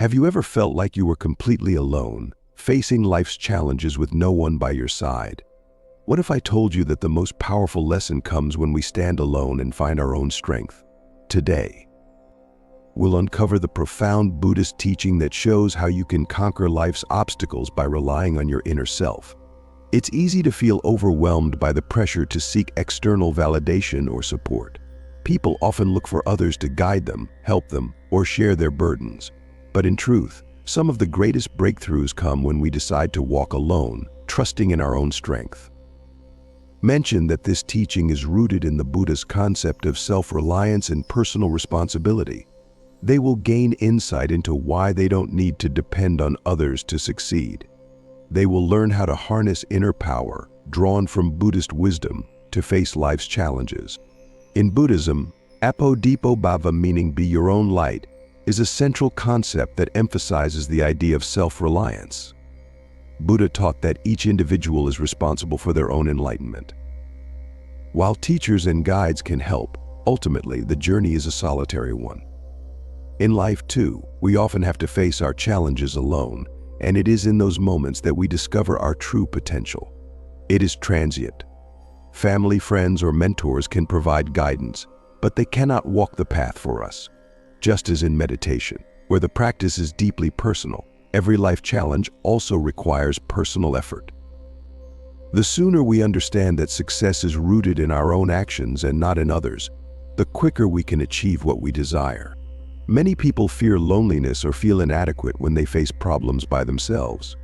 Have you ever felt like you were completely alone, facing life's challenges with no one by your side? What if I told you that the most powerful lesson comes when we stand alone and find our own strength? Today, we'll uncover the profound Buddhist teaching that shows how you can conquer life's obstacles by relying on your inner self. It's easy to feel overwhelmed by the pressure to seek external validation or support. People often look for others to guide them, help them, or share their burdens. But in truth, some of the greatest breakthroughs come when we decide to walk alone, trusting in our own strength. Mention that this teaching is rooted in the Buddha's concept of self-reliance and personal responsibility. They will gain insight into why they don't need to depend on others to succeed. They will learn how to harness inner power, drawn from Buddhist wisdom, to face life's challenges. In Buddhism, apodipo-bhava, meaning be your own light, is a central concept that emphasizes the idea of self-reliance. Buddha taught that each individual is responsible for their own enlightenment. While teachers and guides can help, ultimately the journey is a solitary one. In life too, we often have to face our challenges alone, and it is in those moments that we discover our true potential. It is transient. Family, friends, or mentors can provide guidance, but they cannot walk the path for us. Just as in meditation, where the practice is deeply personal, every life challenge also requires personal effort. The sooner we understand that success is rooted in our own actions and not in others, the quicker we can achieve what we desire. Many people fear loneliness or feel inadequate when they face problems by themselves.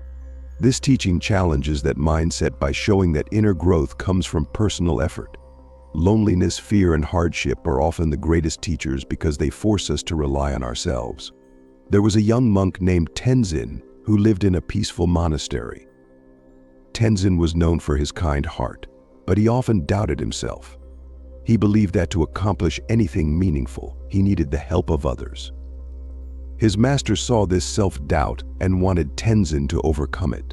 This teaching challenges that mindset by showing that inner growth comes from personal effort. Loneliness, fear, and hardship are often the greatest teachers because they force us to rely on ourselves. There was a young monk named Tenzin who lived in a peaceful monastery. Tenzin was known for his kind heart, but he often doubted himself. He believed that to accomplish anything meaningful, he needed the help of others. His master saw this self-doubt and wanted Tenzin to overcome it.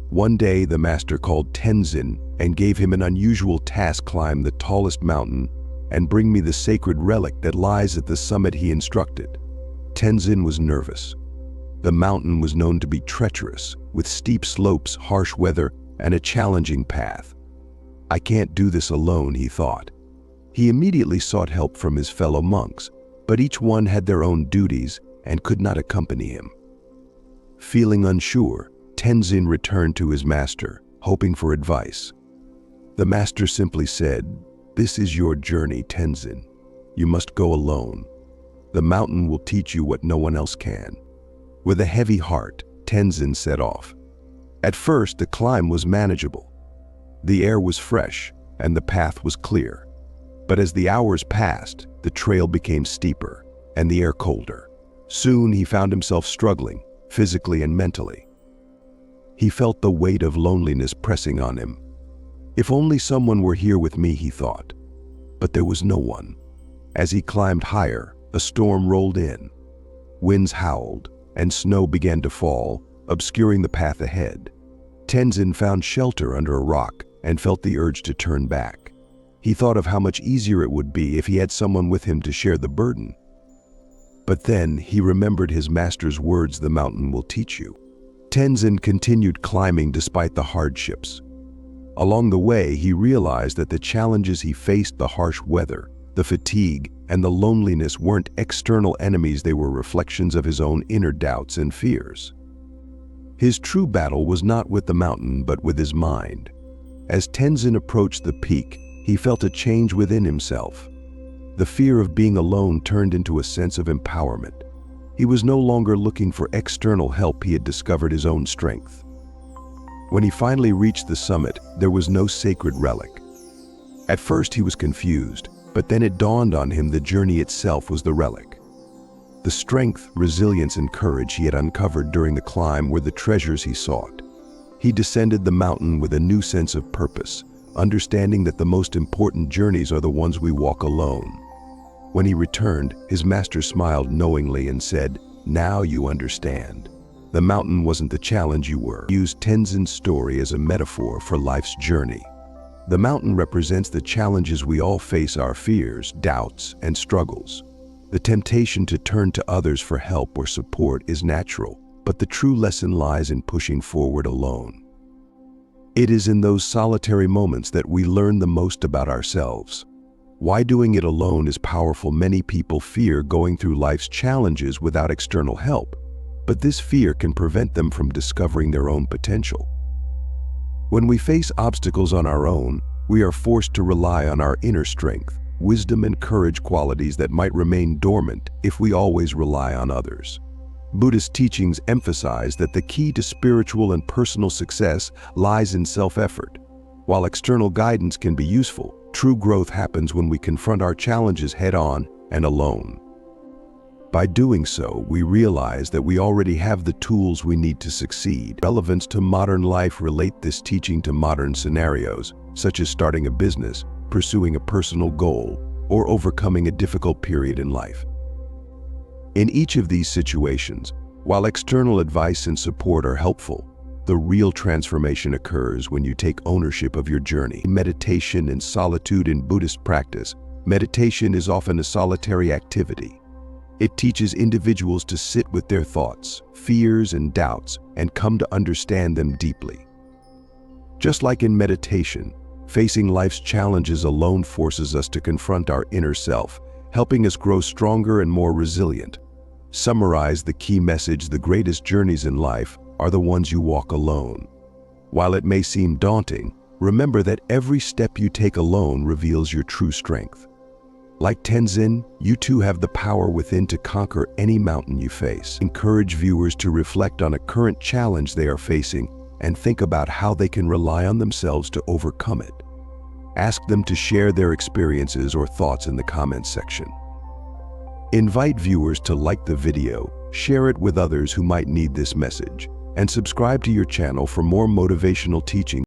One day, the master called Tenzin and gave him an unusual task: climb the tallest mountain and bring me the sacred relic that lies at the summit, he instructed. Tenzin was nervous. The mountain was known to be treacherous, with steep slopes, harsh weather, and a challenging path. I can't do this alone, he thought. He immediately sought help from his fellow monks, but each one had their own duties and could not accompany him. Feeling unsure, Tenzin returned to his master, hoping for advice. The master simply said, "This is your journey, Tenzin. You must go alone. The mountain will teach you what no one else can." With a heavy heart, Tenzin set off. At first, the climb was manageable. The air was fresh, and the path was clear. But as the hours passed, the trail became steeper, and the air colder. Soon he found himself struggling, physically and mentally. He felt the weight of loneliness pressing on him. If only someone were here with me, he thought. But there was no one. As he climbed higher, a storm rolled in. Winds howled, and snow began to fall, obscuring the path ahead. Tenzin found shelter under a rock and felt the urge to turn back. He thought of how much easier it would be if he had someone with him to share the burden. But then he remembered his master's words, "The mountain will teach you." Tenzin continued climbing despite the hardships. Along the way, he realized that the challenges he faced, the harsh weather, the fatigue, and the loneliness, weren't external enemies. They were reflections of his own inner doubts and fears. His true battle was not with the mountain, but with his mind. As Tenzin approached the peak, he felt a change within himself. The fear of being alone turned into a sense of empowerment. He was no longer looking for external help. He had discovered his own strength. When he finally reached the summit, there was no sacred relic. At first he was confused, but then it dawned on him the journey itself was the relic. The strength, resilience, and courage he had uncovered during the climb were the treasures he sought. He descended the mountain with a new sense of purpose, understanding that the most important journeys are the ones we walk alone. When he returned, his master smiled knowingly and said, "Now you understand. The mountain wasn't the challenge, you were." He used Tenzin's story as a metaphor for life's journey. The mountain represents the challenges we all face, our fears, doubts, and struggles. The temptation to turn to others for help or support is natural, but the true lesson lies in pushing forward alone. It is in those solitary moments that we learn the most about ourselves. Why doing it alone is powerful. Many people fear going through life's challenges without external help, but this fear can prevent them from discovering their own potential. When we face obstacles on our own, we are forced to rely on our inner strength, wisdom, and courage, qualities that might remain dormant if we always rely on others. Buddhist teachings emphasize that the key to spiritual and personal success lies in self-effort. While external guidance can be useful, true growth happens when we confront our challenges head-on and alone. By doing so, we realize that we already have the tools we need to succeed. Relevance to modern life. Relate this teaching to modern scenarios, such as starting a business, pursuing a personal goal, or overcoming a difficult period in life. In each of these situations, while external advice and support are helpful, the real transformation occurs when you take ownership of your journey. Meditation and solitude. In Buddhist practice, meditation is often a solitary activity. It teaches individuals to sit with their thoughts, fears, and doubts and come to understand them deeply. Just like in meditation, facing life's challenges alone forces us to confront our inner self, helping us grow stronger and more resilient. Summarize the key message: the greatest journeys in life are the ones you walk alone. While it may seem daunting, remember that every step you take alone reveals your true strength. Like Tenzin, you too have the power within to conquer any mountain you face. Encourage viewers to reflect on a current challenge they are facing and think about how they can rely on themselves to overcome it. Ask them to share their experiences or thoughts in the comments section. Invite viewers to like the video, share it with others who might need this message, and subscribe to your channel for more motivational teaching.